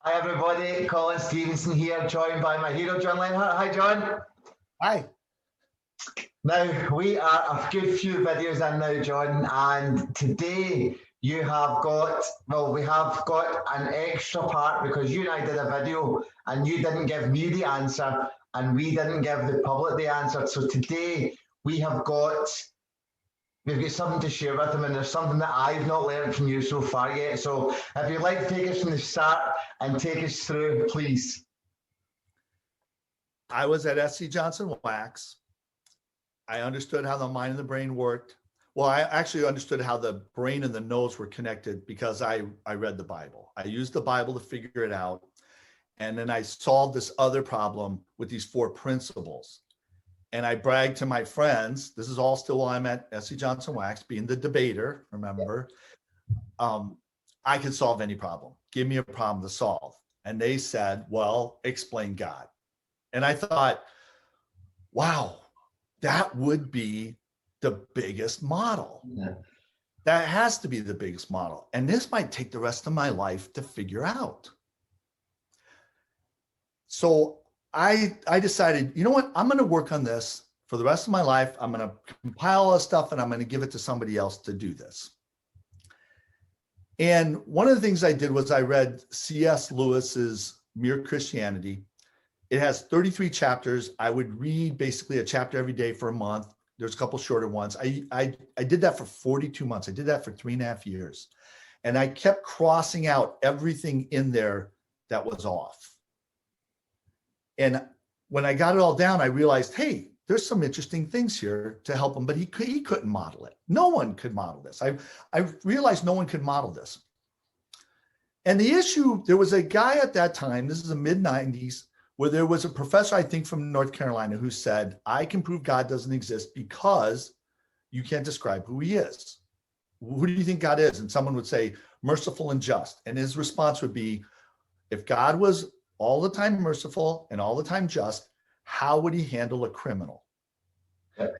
Hi everybody, Colin Stevenson here, joined by my hero John Lenhart. Hi John. Hi. Now we are a good few videos in now, John, and today we have got an extra part because you and I did a video and you didn't give me the answer and we didn't give the public the answer. So today we've got something to share with them, and there's something that I've not learned from you so far yet. So if you'd like to take us from the start and take us through, please. I was at SC Johnson Wax. I understood how the mind and the brain worked. Well, I actually understood how the brain and the nose were connected because I read the Bible. I used the Bible to figure it out. And then I solved this other problem with these 4 principles. And I bragged to my friends, this is all still while I'm at SC Johnson Wax, being the debater, remember, I could solve any problem. Give me a problem to solve. And they said, well, explain God. And I thought, wow, that would be the biggest model. Yeah. That has to be the biggest model. And this might take the rest of my life to figure out. So I decided, you know what, I'm going to work on this for the rest of my life. I'm going to compile all this stuff and I'm going to give it to somebody else to do this. And one of the things I did was I read C.S. Lewis's Mere Christianity. It has 33 chapters. I would read basically a chapter every day for a month. There's a couple shorter ones. I did that for 42 months. I did that for 3.5 years. And I kept crossing out everything in there that was off. And when I got it all down, I realized, hey, there's some interesting things here to help him, but he couldn't model it. No one could model this. I realized no one could model this. And the issue, there was a guy at that time, this is the mid-90s, where there was a professor, I think from North Carolina, who said, I can prove God doesn't exist because you can't describe who he is. Who do you think God is? And someone would say, merciful and just. And his response would be, if God was all the time merciful and all the time just, how would he handle a criminal?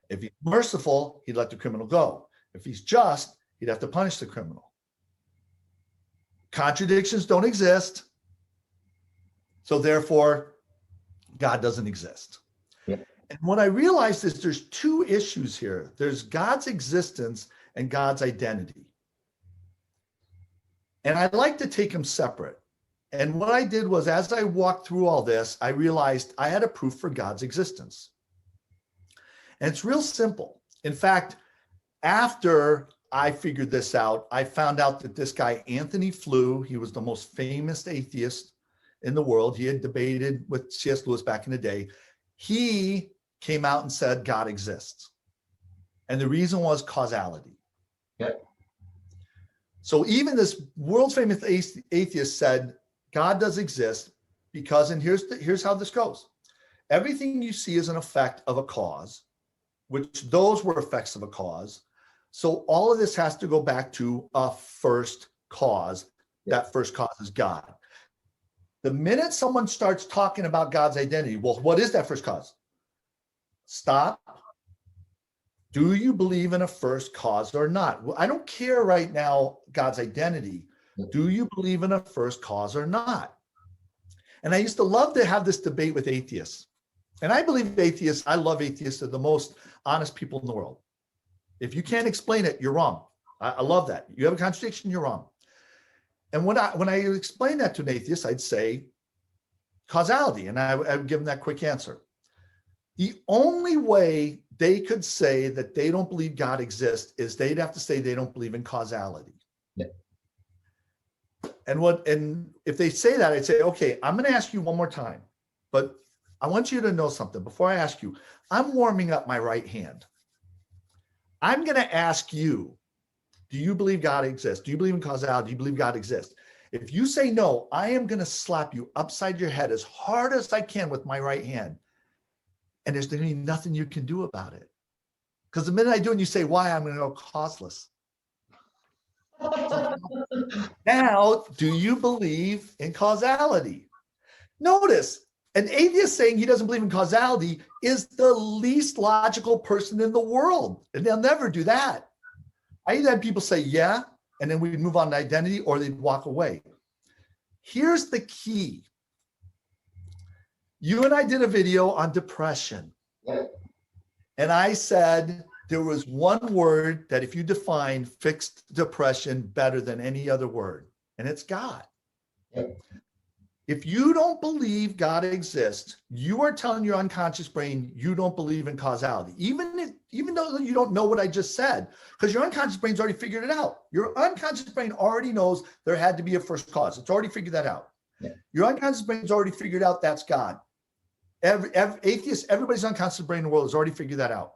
If he's merciful, he'd let the criminal go. If he's just, he'd have to punish the criminal. Contradictions don't exist. So therefore, God doesn't exist. Yeah. And what I realized is there's 2 issues here. There's God's existence and God's identity. And I'd like to take them separate. And what I did was, as I walked through all this, I realized I had a proof for God's existence. And it's real simple. In fact, after I figured this out, I found out that this guy, Anthony Flew, he was the most famous atheist in the world. He had debated with C.S. Lewis back in the day. He came out and said God exists. And the reason was causality. Yeah. So even this world famous atheist said, God does exist because, and here's how this goes. Everything you see is an effect of a cause, which those were effects of a cause. So all of this has to go back to a first cause. That first cause is God. The minute someone starts talking about God's identity, well, what is that first cause? Stop. Do you believe in a first cause or not? Well, I don't care right now, God's identity. Do you believe in a first cause or not? And I used to love to have this debate with atheists. And I believe atheists, I love atheists, they're the most honest people in the world. If you can't explain it, you're wrong. I love that. You have a contradiction, you're wrong. And when I explain that to an atheist, I'd say causality, and I would give them that quick answer. The only way they could say that they don't believe God exists is they'd have to say they don't believe in causality. Yeah. And if they say that, I'd say, okay, I'm going to ask you one more time, but I want you to know something. Before I ask you, I'm warming up my right hand. I'm going to ask you, do you believe God exists? Do you believe in causality? Do you believe God exists? If you say no, I am going to slap you upside your head as hard as I can with my right hand. And there's going to be nothing you can do about it. Because the minute I do and you say why, I'm going to go causeless. Now, do you believe in causality? Notice, an atheist saying he doesn't believe in causality is the least logical person in the world. And they'll never do that. I either had people say, yeah, and then we'd move on to identity, or they'd walk away. Here's the key. You and I did a video on depression. Yeah. And I said there was one word that if you define fixed depression better than any other word, and it's God. Yeah. If you don't believe God exists, you are telling your unconscious brain you don't believe in causality, even though you don't know what I just said, because your unconscious brain's already figured it out. Your unconscious brain already knows there had to be a first cause. It's already figured that out. Yeah. Your unconscious brain's already figured out that's God. Every atheist, everybody's unconscious brain in the world has already figured that out.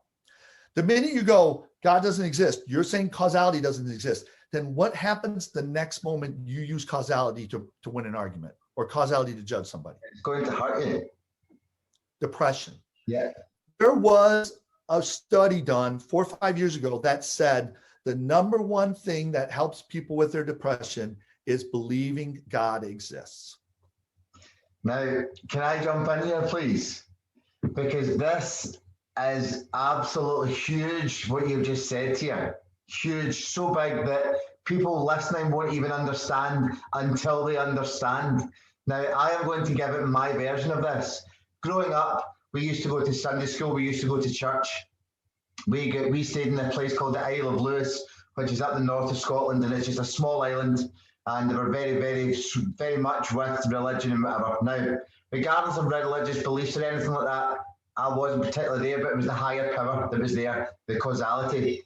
The minute you go, God doesn't exist, you're saying causality doesn't exist. Then what happens the next moment you use causality to win an argument or causality to judge somebody? It's going to hurt you. Depression. Yeah. There was a study done 4 or 5 years ago that said the number one thing that helps people with their depression is believing God exists. Now, can I jump in here, please? Because this is absolutely huge, what you've just said here. Huge, so big that people listening won't even understand until they understand. Now, I am going to give it my version of this. Growing up, we used to go to Sunday school, we used to go to church. We stayed in a place called the Isle of Lewis, which is up the north of Scotland, and it's just a small island. And they were very, very, very much with religion and whatever. Now, regardless of religious beliefs or anything like that, I wasn't particularly there, but it was the higher power that was there, the causality.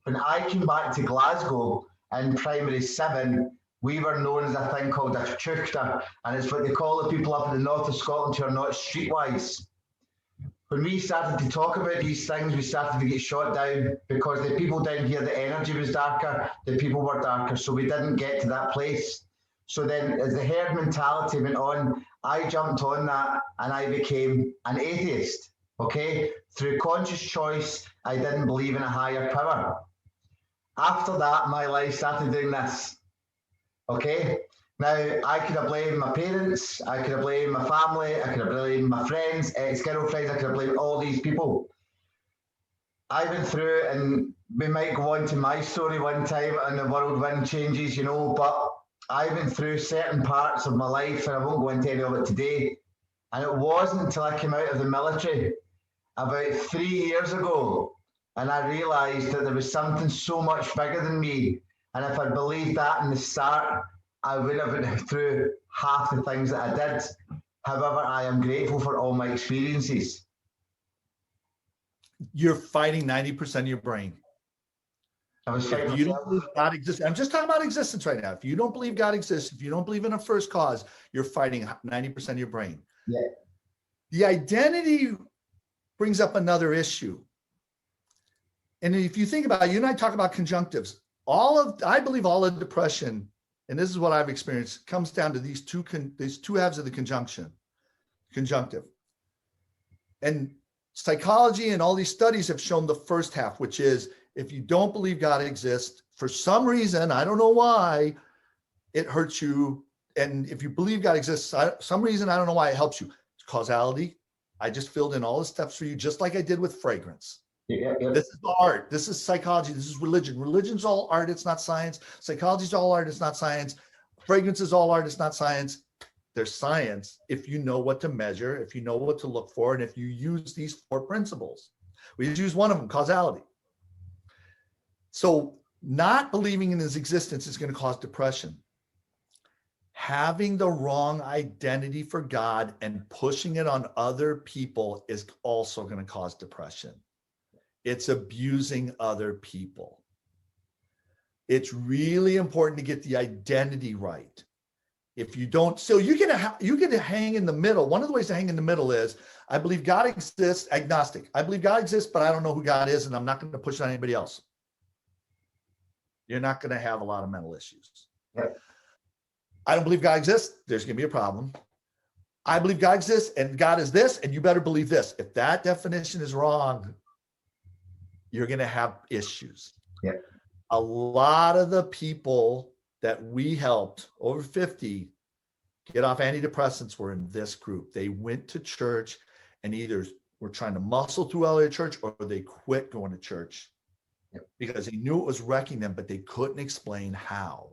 When I came back to Glasgow in primary 7, we were known as a thing called a tuchter, and it's what they call the people up in the north of Scotland who are not streetwise. When we started to talk about these things, we started to get shot down because the people down here, the energy was darker, the people were darker, so we didn't get to that place. So then as the herd mentality went on, I jumped on that and I became an atheist, okay? Through conscious choice, I didn't believe in a higher power. After that, my life started doing this, okay? Now, I could have blamed my parents, I could have blamed my family, I could have blamed my friends, ex-girlfriends, I could have blamed all these people. I went through, and we might go on to my story one time and the world when changes, you know, but I went through certain parts of my life, and I won't go into any of it today. And it wasn't until I came out of the military about 3 years ago, and I realised that there was something so much bigger than me. And if I believed that in the start, I would have went through half the things that I did. However, I am grateful for all my experiences. You're fighting 90% of your brain. I was If fighting you myself. don't believe God exists, I'm just talking about existence right now. If you don't believe God exists, if you don't believe in a first cause, you're fighting 90% of your brain. Yeah. The identity brings up another issue. And if you think about it, you and I talk about conjunctives. I believe all of depression, and this is what I've experienced, comes down to these two halves of the conjunctive. And psychology and all these studies have shown the first half, which is if you don't believe God exists, for some reason, I don't know why, it hurts you. And if you believe God exists, some reason, I don't know why, it helps you. It's causality. I just filled in all the steps for you, just like I did with fragrance. Yeah. This is art. This is psychology. This is religion. Religion's all art. It's not science. Psychology's all art. It's not science. Fragrance is all art. It's not science. There's science if you know what to measure, if you know what to look for, and if you use these 4 principles. We just use one of them, causality. So not believing in his existence is going to cause depression. Having the wrong identity for God and pushing it on other people is also going to cause depression. It's abusing other people. It's really important to get the identity right. If you don't, so you get to hang in the middle. One of the ways to hang in the middle is, I believe God exists, agnostic. I believe God exists, but I don't know who God is, and I'm not going to push it on anybody else. You're not going to have a lot of mental issues. Yeah. I don't believe God exists. There's going to be a problem. I believe God exists, and God is this, and you better believe this. If that definition is wrong, you're going to have issues. Yeah. A lot of the people that we helped, over 50, get off antidepressants were in this group. They went to church and either were trying to muscle through LA church, or they quit going to church because they knew it was wrecking them, but they couldn't explain how.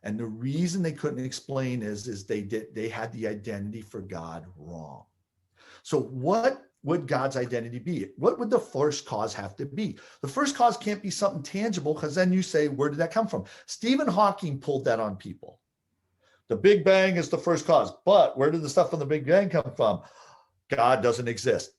And the reason they couldn't explain is they had the identity for God wrong. So what would God's identity be? What would the first cause have to be? The first cause can't be something tangible, because then you say, where did that come from? Stephen Hawking pulled that on people. The Big Bang is the first cause, but where did the stuff from the Big Bang come from? God doesn't exist.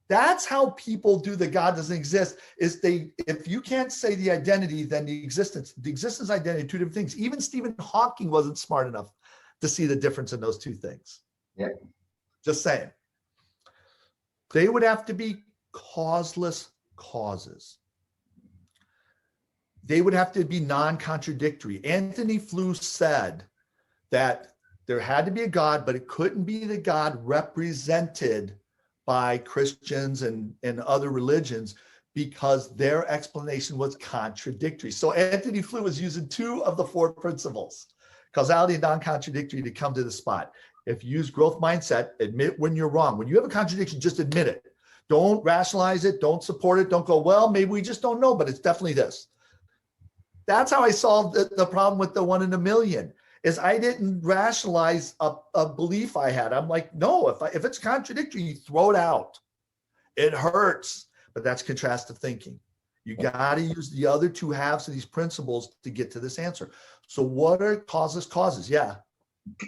That's how people do the God doesn't exist, is if you can't say the identity, then the existence identity, two different things. Even Stephen Hawking wasn't smart enough to see the difference in those two things. Yeah. Just saying. They would have to be causeless causes. They would have to be non-contradictory. Anthony Flew said that there had to be a God, but it couldn't be the God represented by Christians and other religions, because their explanation was contradictory. So Anthony Flew was using two of the four principles, causality and non-contradictory, to come to the spot. If you use growth mindset, admit when you're wrong. When you have a contradiction, just admit it. Don't rationalize it. Don't support it. Don't go, well, maybe we just don't know, but it's definitely this. That's how I solved the problem with the 1 in a million, is I didn't rationalize a belief I had. I'm like, no, if it's contradictory, you throw it out. It hurts, but that's contrastive thinking. You got to use the other two halves of these principles to get to this answer. So what are causes? Yeah.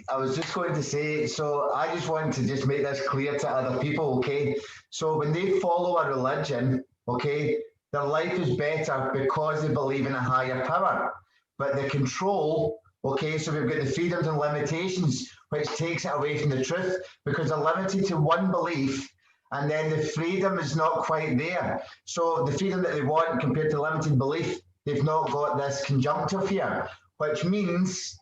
I was just going to say, so I just wanted to just make this clear to other people, okay? So when they follow a religion, okay, their life is better because they believe in a higher power. But the control, okay, so we've got the freedoms and limitations, which takes it away from the truth, because they're limited to one belief, and then the freedom is not quite there. So the freedom that they want compared to limited belief, they've not got this conjunctive here, which means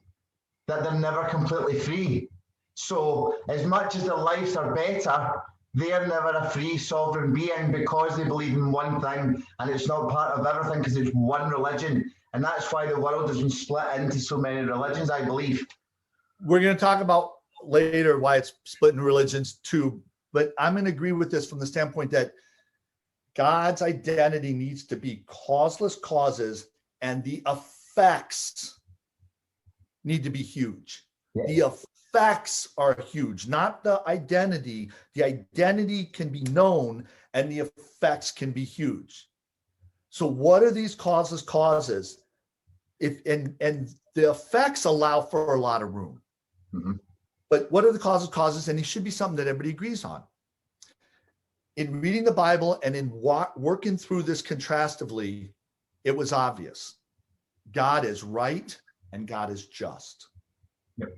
that they're never completely free. So as much as their lives are better, they're never a free sovereign being, because they believe in one thing and it's not part of everything, because it's one religion. And that's why the world has been split into so many religions, I believe. We're going to talk about later why it's split into religions too, but I'm going to agree with this from the standpoint that God's identity needs to be causeless causes, and the effects need to be huge. Yeah. The effects are huge, not the identity. The identity can be known and the effects can be huge. So what are these causes? And the effects allow for a lot of room. Mm-hmm. But what are the causes? And it should be something that everybody agrees on. In reading the Bible and in working through this contrastively, it was obvious. God is right and God is just. Yep.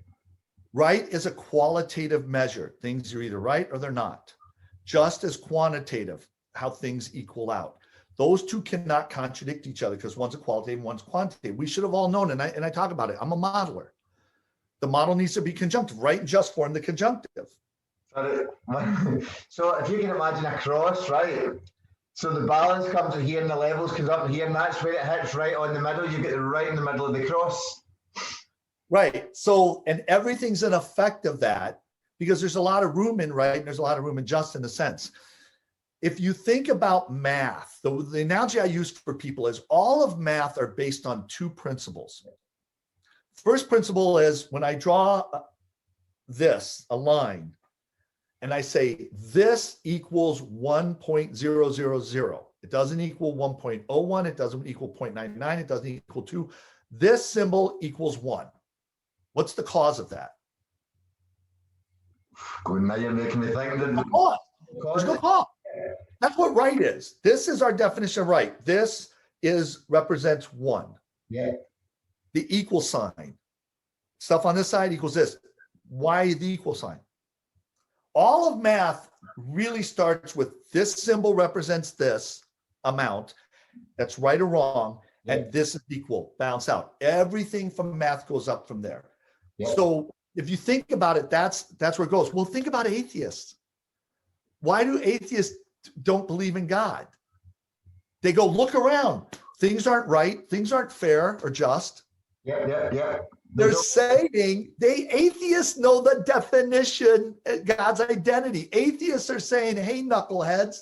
Right is a qualitative measure. Things are either right or they're not. Just is quantitative, how things equal out. Those two cannot contradict each other, because one's a qualitative and one's quantitative. We should have all known, and I talk about it. I'm a modeler. The model needs to be conjunctive. Right and just form the conjunctive. So if you can imagine a cross, right? So the balance comes in here and the levels comes up in here, and that's where it hits right on the middle. You get the right in the middle of the cross. Right. So, and everything's an effect of that, because there's a lot of room in right and there's a lot of room in just, in a sense. If you think about math, the analogy I use for people is all of math are based on two principles. First principle is when I draw a line, and I say this equals 1.000. It doesn't equal 1.01. It doesn't equal 0.99. It doesn't equal 2. This symbol equals 1. What's the cause of that? Good, now you're making me think. There's no cause. That's what right is. This is our definition of right. This represents 1. Yeah. The equal sign. Stuff on this side equals this. Why the equal sign? All of math really starts with this symbol represents this amount. That's right or wrong. Yeah. And this is equal, balance out. Everything from math goes up from there. Yeah. So if you think about it, that's where it goes. Well, think about atheists. Why do atheists don't believe in God? They go, look around. Things aren't right. Things aren't fair or just. Yeah. They're saying atheists know the definition, God's identity. Atheists are saying, hey, knuckleheads,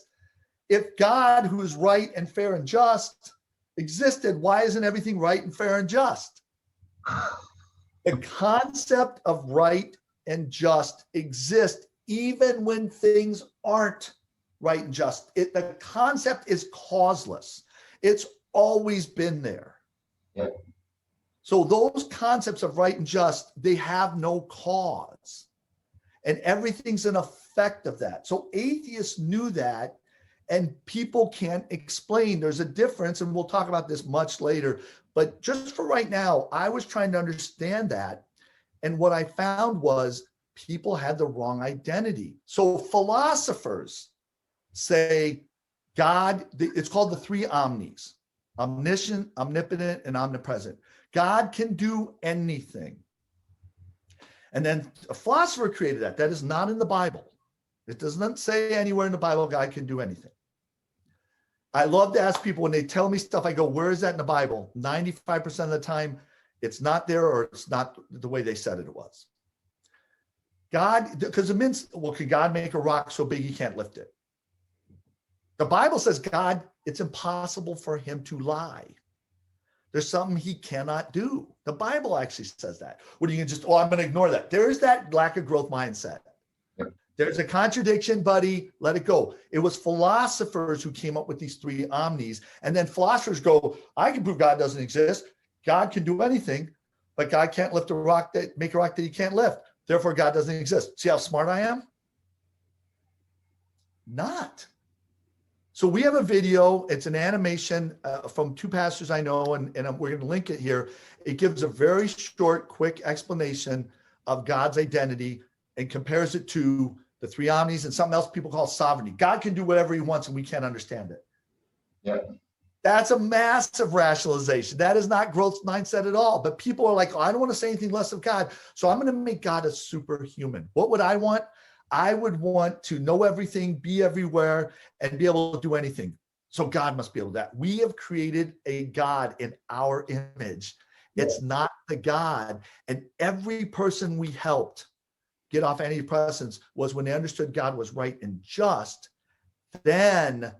if God, who is right and fair and just, existed, why isn't everything right and fair and just? The concept of right and just exists even when things aren't right and just. The concept is causeless. It's always been there. Yep. So those concepts of right and just, they have no cause. And everything's an effect of that. So atheists knew that, and people can't explain. There's a difference, and we'll talk about this much later. But just for right now, I was trying to understand that. And what I found was people had the wrong identity. So philosophers say God, it's called the three omnis: omniscient, omnipotent, and omnipresent. God can do anything. And then a philosopher created that. That is not in the Bible. It does not say anywhere in the Bible God can do anything. I love to ask people when they tell me stuff, I go, where is that in the Bible? 95% of the time, it's not there, or it's not the way they said it was. God, because it means, well, can God make a rock so big he can't lift it? The Bible says God, it's impossible for him to lie. There's something he cannot do. The Bible actually says that. What are you going to just, I'm going to ignore that. There's that lack of growth mindset. Yep. There's a contradiction, buddy. Let it go. It was philosophers who came up with these three omnis. And then philosophers go, I can prove God doesn't exist. God can do anything, but God can't lift a rock make a rock that he can't lift. Therefore, God doesn't exist. See how smart I am? Not. So we have a video. It's an animation from two pastors I know, and we're going to link it here. It gives a very short, quick explanation of God's identity and compares it to the three omnis and something else people call sovereignty. God can do whatever he wants, and we can't understand it. Yeah. That's a massive rationalization. That is not growth mindset at all. But people are like, I don't want to say anything less of God, so I'm going to make God a superhuman. What would I want? I would want to know everything, be everywhere, and be able to do anything. So God must be able to do that. We have created a God in our image. It's not the God. And every person we helped get off antidepressants was when they understood God was right and just, then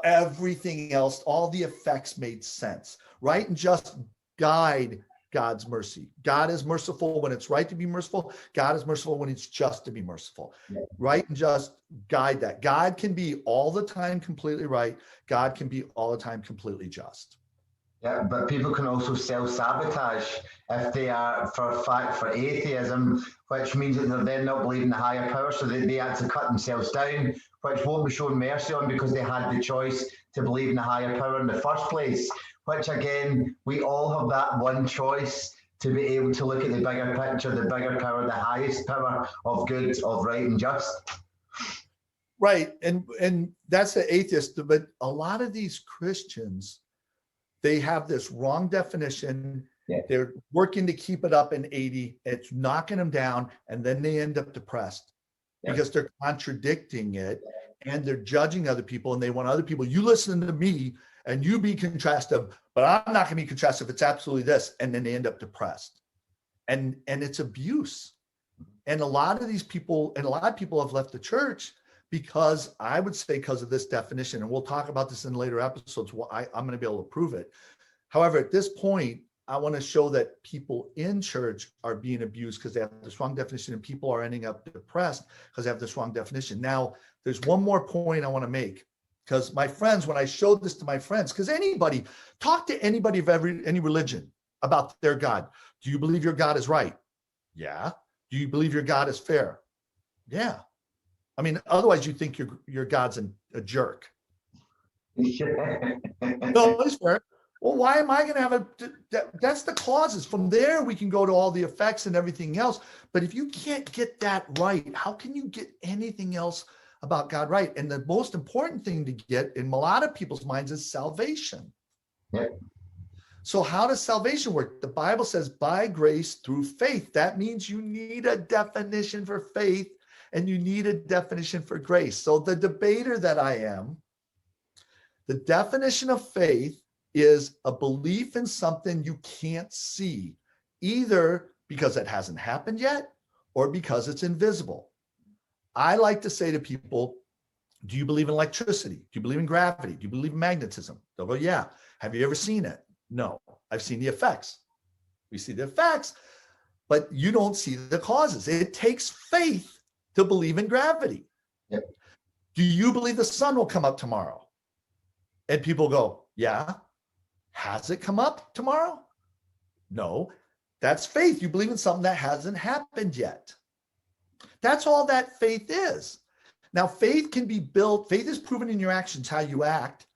everything else, all the effects made sense. Right and just guide God's mercy. God is merciful when it's right to be merciful. God is merciful when it's just to be merciful. Yeah. Right and just guide that. God can be all the time completely right. God can be all the time completely just. Yeah, but people can also self-sabotage if they are, for a fact, for atheism, which means that they're then not believing the higher power, so they had to cut themselves down, which won't be shown mercy on because they had the choice to believe in the higher power in the first place, which again, we all have that one choice to be able to look at the bigger picture, the bigger power, the highest power of good, of right and just. Right, and that's the atheist, but a lot of these Christians, they have this wrong definition. Yeah. They're working to keep it up in 80. It's knocking them down, and then they end up depressed because they're contradicting it, and they're judging other people, and they want other people, you listen to me and you be contrastive, but I'm not going to be contrastive. It's absolutely this. And then they end up depressed. And it's abuse. And a lot of these people, and a lot of people have left the church because, I would say, because of this definition, and we'll talk about this in later episodes. I'm going to be able to prove it. However, at this point, I want to show that people in church are being abused because they have this wrong definition, and people are ending up depressed because they have this wrong definition. Now, there's one more point I want to make, because my friends, when I showed this to my friends, because talk to anybody of any religion about their God. Do you believe your God is right? Yeah. Do you believe your God is fair? Yeah. I mean, otherwise you think your God's a jerk. No, it's fair. Well, why am I going to have that's the causes. From there, we can go to all the effects and everything else. But if you can't get that right, how can you get anything else about God right? And the most important thing to get in a lot of people's minds is salvation. Yep. So how does salvation work? The Bible says by grace through faith. That means you need a definition for faith and you need a definition for grace. So the debater that I am, the definition of faith is a belief in something you can't see, either because it hasn't happened yet or because it's invisible. I like to say to people, do you believe in electricity? Do you believe in gravity? Do you believe in magnetism? They'll go, yeah. Have you ever seen it? No, I've seen the effects. We see the effects, but you don't see the causes. It takes faith to believe in gravity. Yep. Do you believe the sun will come up tomorrow? And people go, yeah. Has it come up tomorrow? No. That's faith. You believe in something that hasn't happened yet. That's all that faith is. Now, faith can be built. Faith is proven in your actions, how you act.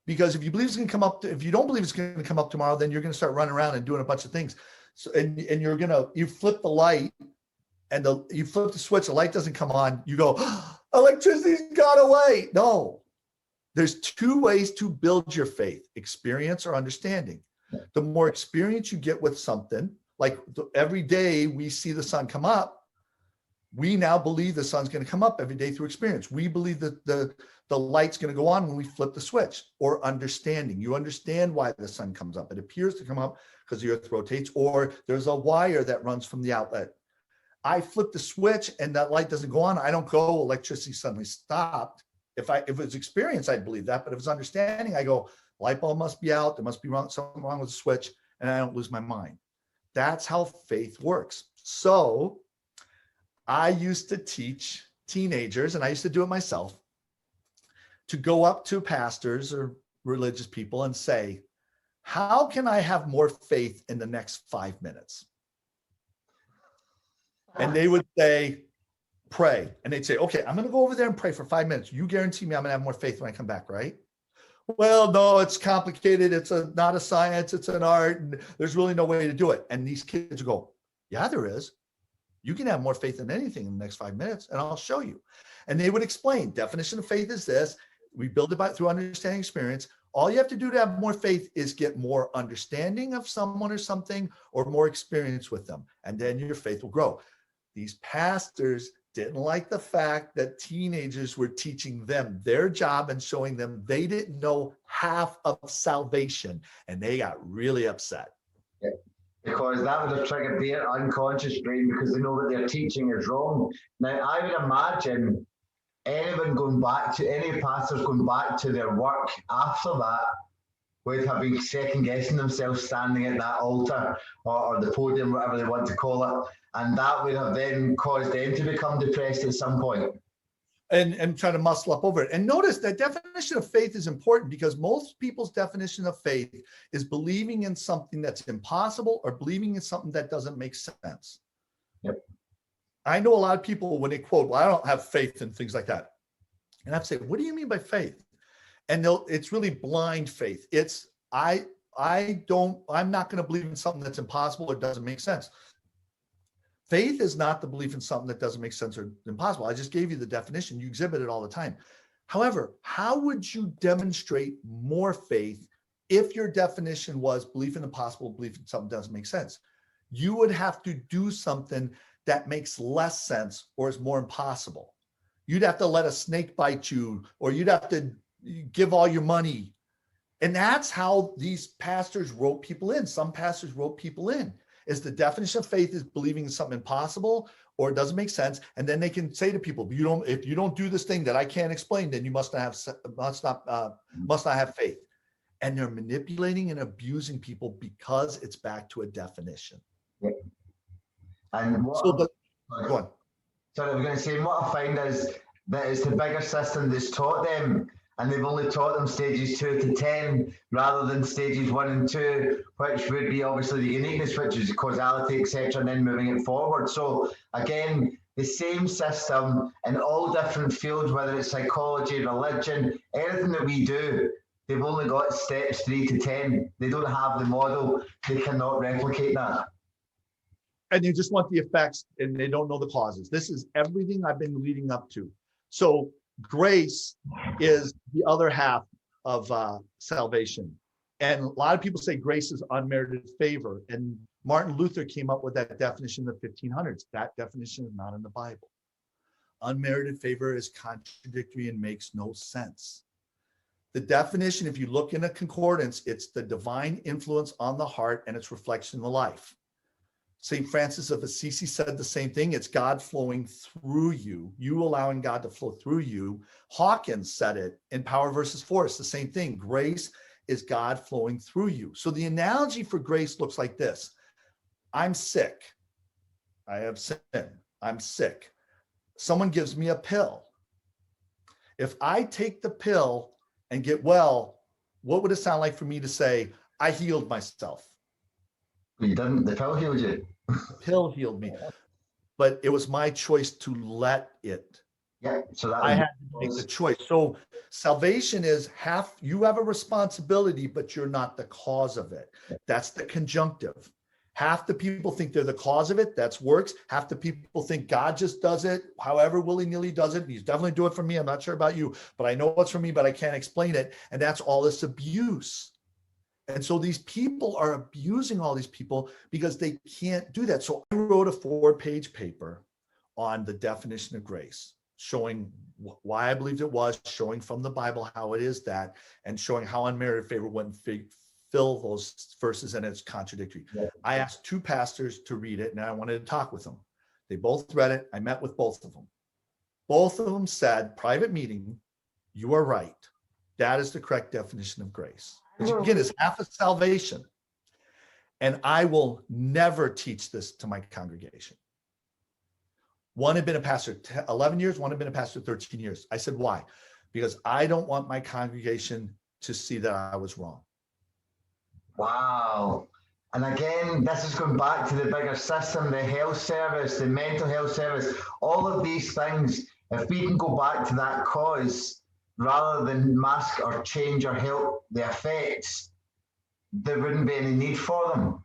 Because if you believe it's going to come up, if you don't believe it's going to come up tomorrow, then you're going to start running around and doing a bunch of things. So, and you flip the light, and you flip the switch, the light doesn't come on. You go, oh, electricity's gone away. No, there's two ways to build your faith: experience or understanding. The more experience you get with something, like every day we see the sun come up, we now believe the sun's going to come up every day through experience. We believe that the light's going to go on when we flip the switch. Or understanding. You understand why the sun comes up. It appears to come up because the earth rotates, or there's a wire that runs from the outlet. I flip the switch and that light doesn't go on. I don't go, electricity suddenly stopped. If it was experience, I'd believe that. But if it's understanding, I go, light bulb must be out. There must be something wrong with the switch, and I don't lose my mind. That's how faith works. So I used to teach teenagers, and I used to do it myself, to go up to pastors or religious people and say, how can I have more faith in the next 5 minutes? And they would say, pray. And they'd say, okay, I'm going to go over there and pray for 5 minutes. You guarantee me I'm going to have more faith when I come back, right? Well, no, it's complicated. It's not a science. It's an art. And there's really no way to do it. And these kids go, yeah, there is. You can have more faith than anything in the next 5 minutes, and I'll show you. And they would explain, definition of faith is this. We build it through understanding experience. All you have to do to have more faith is get more understanding of someone or something, or more experience with them. And then your faith will grow. These pastors didn't like the fact that teenagers were teaching them their job and showing them they didn't know half of salvation. And they got really upset. Yeah. Because that would have triggered their unconscious brain, because they know that their teaching is wrong. Now, I would imagine any pastors going back to their work after that would have been second guessing themselves standing at that altar or the podium, whatever they want to call it. And that would have then caused them to become depressed at some point. And try to muscle up over it. And notice that definition of faith is important, because most people's definition of faith is believing in something that's impossible or believing in something that doesn't make sense. Yep. I know a lot of people, when they quote, well, I don't have faith and things like that. And I'd say, what do you mean by faith? And it's really blind faith. It's, I'm not going to believe in something that's impossible or doesn't make sense. Faith is not the belief in something that doesn't make sense or impossible. I just gave you the definition. You exhibit it all the time. However, how would you demonstrate more faith if your definition was belief in the possible, belief in something that doesn't make sense? You would have to do something that makes less sense or is more impossible. You'd have to let a snake bite you, or you'd have to give all your money. And that's how these pastors wrote people in. Some pastors wrote people in. Is the definition of faith is believing in something impossible or it doesn't make sense. And then they can say to people, if you don't do this thing that I can't explain, then you must not have faith. And they're manipulating and abusing people because it's back to a definition. Yep. And go on. Sorry, I was going to say, what I find is that it's the bigger system that's taught them, and they've only taught them stages 2 to 10 rather than stages 1 and 2, which would be obviously the uniqueness, which is causality, etc., and then moving it forward. So again, the same system in all different fields, whether it's psychology, religion, anything that we do, they've only got steps 3 to 10. They don't have the model. They cannot replicate that. And they just want the effects, and they don't know the causes. This is everything I've been leading up to. So grace is the other half of salvation. And a lot of people say grace is unmerited favor. And Martin Luther came up with that definition in the 1500s. That definition is not in the Bible. Unmerited favor is contradictory and makes no sense. The definition, if you look in a concordance, it's the divine influence on the heart and its reflection in the life. St. Francis of Assisi said the same thing. It's God flowing through you, you allowing God to flow through you. Hawkins said it in Power versus Force, the same thing. Grace is God flowing through you. So the analogy for grace looks like this. I'm sick. I have sin. I'm sick. Someone gives me a pill. If I take the pill and get well, what would it sound like for me to say, I healed myself? You didn't. The pill healed you. The pill healed me. But it was my choice to let it. Yeah. So that I had to make the choice. So salvation is you have a responsibility, but you're not the cause of it. That's the conjunctive. Half the people think they're the cause of it. That's works. Half the people think God just does it, however willy-nilly does it. He's definitely doing it for me. I'm not sure about you, but I know what's for me, but I can't explain it. And that's all this abuse. And so these people are abusing all these people because they can't do that. So I wrote a 4-page paper on the definition of grace, showing why I believed it was, showing from the Bible how it is that, and showing how unmerited favor wouldn't fill those verses and it's contradictory. Yeah. I asked 2 pastors to read it and I wanted to talk with them. They both read it. I met with both of them. Both of them said, private meeting, you are right. That is the correct definition of grace. Which again is half of salvation. And I will never teach this to my congregation. One had been a pastor 11 years, one had been a pastor 13 years. I said, why? Because I don't want my congregation to see that I was wrong. Wow. And again, this is going back to the bigger system, the health service, the mental health service, all of these things. If we can go back to that cause, rather than mask or change or help the effects, there wouldn't be any need for them.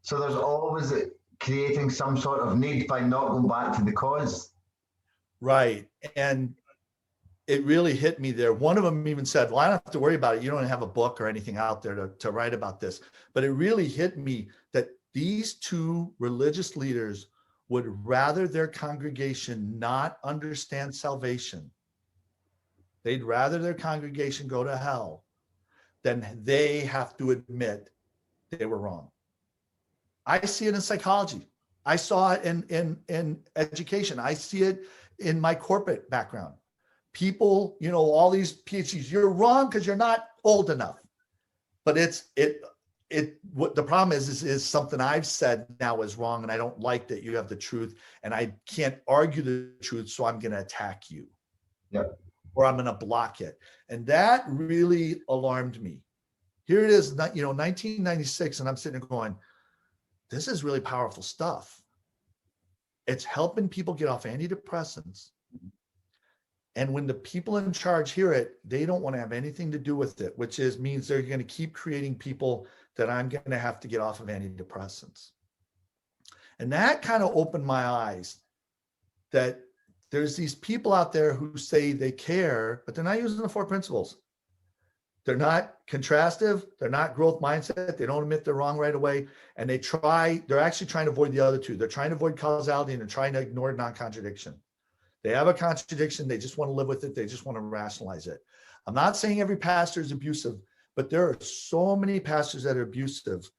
So there's always creating some sort of need by not going back to the cause. Right. And it really hit me there. One of them even said, well, I don't have to worry about it. You don't have a book or anything out there to write about this. But it really hit me that these 2 religious leaders would rather their congregation not understand salvation. They'd rather their congregation go to hell than they have to admit they were wrong. I see it in psychology. I saw it in education. I see it in my corporate background. People, all these PhDs, you're wrong because you're not old enough. But what the problem is something I've said now is wrong, and I don't like that you have the truth, and I can't argue the truth, so I'm going to attack you. Yep. Or I'm going to block it. And that really alarmed me. Here it is, 1996, and I'm sitting there going, this is really powerful stuff. It's helping people get off antidepressants. And when the people in charge hear it, they don't want to have anything to do with it, which means they're going to keep creating people that I'm going to have to get off of antidepressants. And that kind of opened my eyes that there's these people out there who say they care, but they're not using the 4 principles. They're not contrastive. They're not growth mindset. They don't admit they're wrong right away. And they're actually trying to avoid the other 2. They're trying to avoid causality and they're trying to ignore non-contradiction. They have a contradiction. They just want to live with it. They just want to rationalize it. I'm not saying every pastor is abusive, but there are so many pastors that are abusive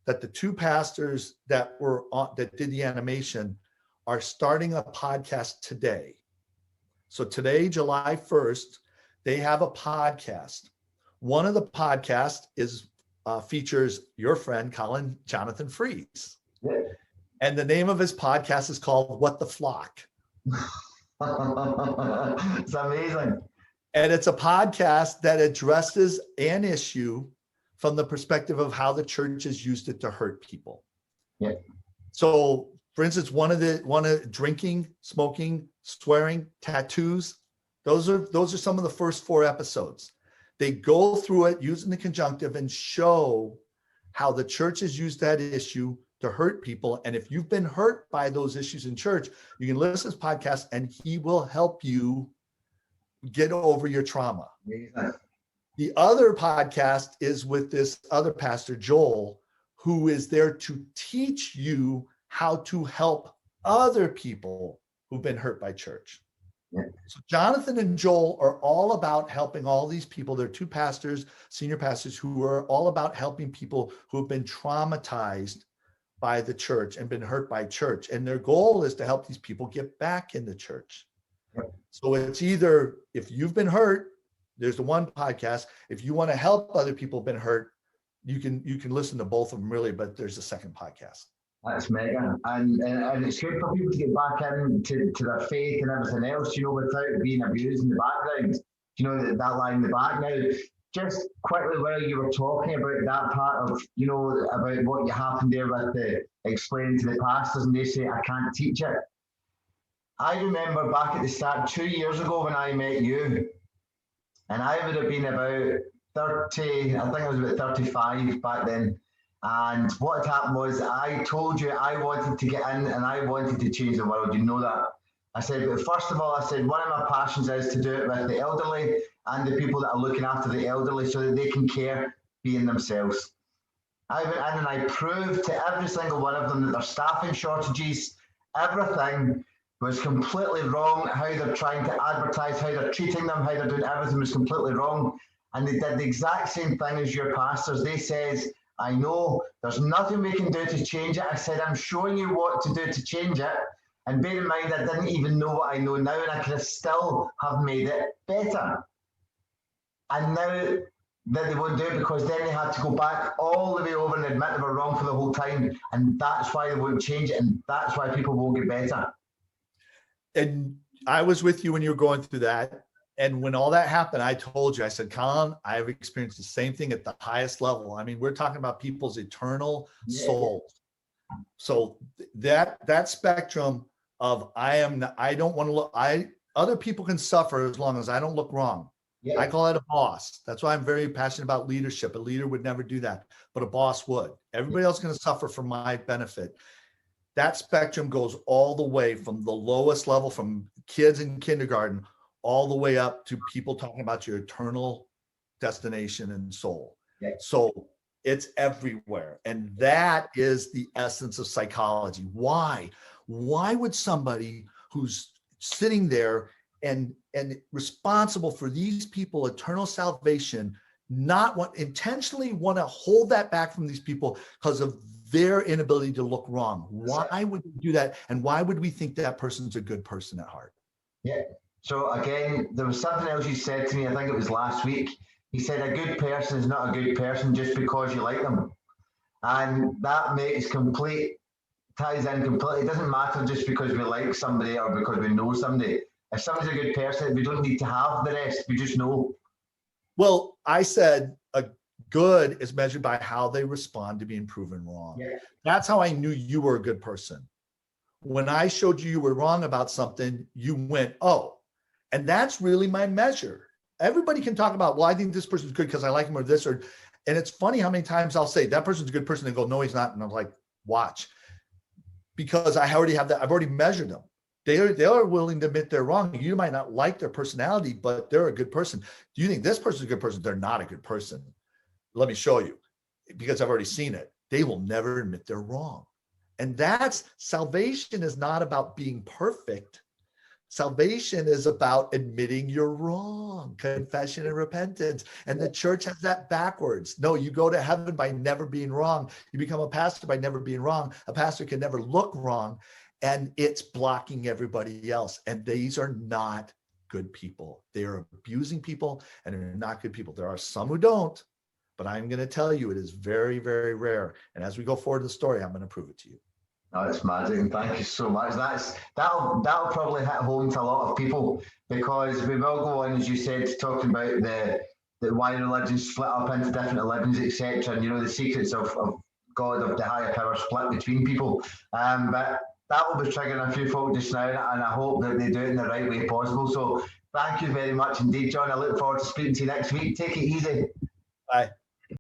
that the 2 pastors that did the animation are starting a podcast today. So today, July 1st, they have a podcast. One of the podcasts features your friend, Jonathan Fries. Yeah. And the name of his podcast is called What the Flock. It's amazing. And it's a podcast that addresses an issue from the perspective of how the church has used it to hurt people. Yeah. So, for instance, one of drinking, smoking, swearing, tattoos, those are some of the first 4 episodes. They go through it using the conjunctive and show how the church has used that issue to hurt people. And if you've been hurt by those issues in church, you can listen to this podcast and he will help you get over your trauma. Yeah. The other podcast is with this other pastor, Joel, who is there to teach you how to help other people who've been hurt by church. Yeah. So Jonathan and Joel are all about helping all these people. They're 2 pastors, senior pastors, who are all about helping people who have been traumatized by the church and been hurt by church. And their goal is to help these people get back in the church. Yeah. So it's either if you've been hurt, There's the one podcast. If you want to help other people who've been hurt, you can listen to both of them really, but there's a second podcast. That's mega. And it's good for people to get back into their faith and everything else, without being abused in the background. That line in the back. Now, just quickly, while you were talking about that part of, about what happened there with the explaining to the pastors and they say, I can't teach it. I remember back at the start, 2 years ago when I met you, and I would have been about 30, I think I was about 35 back then. And what had happened was I told you I wanted to get in and I wanted to change the world. You know that. I said, but first of all, I said, one of my passions is to do it with the elderly and the people that are looking after the elderly so that they can care being themselves. I went in and I proved to every single one of them that their staffing shortages, everything was completely wrong. How they're trying to advertise, how they're treating them, how they're doing everything was completely wrong. And they did the exact same thing as your pastors. They says, I know there's nothing we can do to change it. I said, I'm showing you what to do to change it. And bear in mind, I didn't even know what I know now, and I could have still have made it better. And now that they won't do it because then they had to go back all the way over and admit they were wrong for the whole time. And that's why they won't change it. And that's why people won't get better. And I was with you when you were going through that. And when all that happened, I told you, I said, Colin, I've experienced the same thing at the highest level. I mean, we're talking about people's eternal souls. So that spectrum of I don't want to look, other people can suffer as long as I don't look wrong. Yeah. I call it a boss. That's why I'm very passionate about leadership. A leader would never do that, but a boss would. Everybody else is going to suffer for my benefit. That spectrum goes all the way from the lowest level, from kids in kindergarten, all the way up to people talking about your eternal destination and soul. Yeah. So it's everywhere. And that is the essence of psychology. Why? Why would somebody who's sitting there and responsible for these people eternal salvation not intentionally want to hold that back from these people because of their inability to look wrong? Why would we do that? And why would we think that person's a good person at heart? Yeah. So again, there was something else you said to me, I think it was last week. He said a good person is not a good person just because you like them. And that ties in completely. It doesn't matter just because we like somebody or because we know somebody. If somebody's a good person, we don't need to have the rest. We just know. Well, I said a good is measured by how they respond to being proven wrong. Yeah. That's how I knew you were a good person. When I showed you were wrong about something, you went, oh. And that's really my measure. Everybody can talk about, well, I think this person's good because I like him or this, and it's funny how many times I'll say that person's a good person and go, no, he's not. And I'm like, watch. Because I already have that. I've already measured them. They are willing to admit they're wrong. You might not like their personality, but they're a good person. Do you think this person's a good person? They're not a good person. Let me show you, because I've already seen it. They will never admit they're wrong. And that's salvation is not about being perfect. Salvation is about admitting you're wrong, confession and repentance. And the church has that backwards. No, you go to heaven by never being wrong. You become a pastor by never being wrong. A pastor can never look wrong, and it's blocking everybody else. And these are not good people. They are abusing people, and they're not good people. There are some who don't, but I'm going to tell you it is very, very rare. And as we go forward to the story, I'm going to prove it to you. Oh, that's magic, and thank you so much. That'll probably hit home to a lot of people, because we will go on, as you said, talking about the why religions split up into different religions, etc. And the secrets of God, of the higher power split between people. But that will be triggering a few folk just now, and I hope that they do it in the right way possible. So thank you very much indeed, John. I look forward to speaking to you next week. Take it easy. Bye.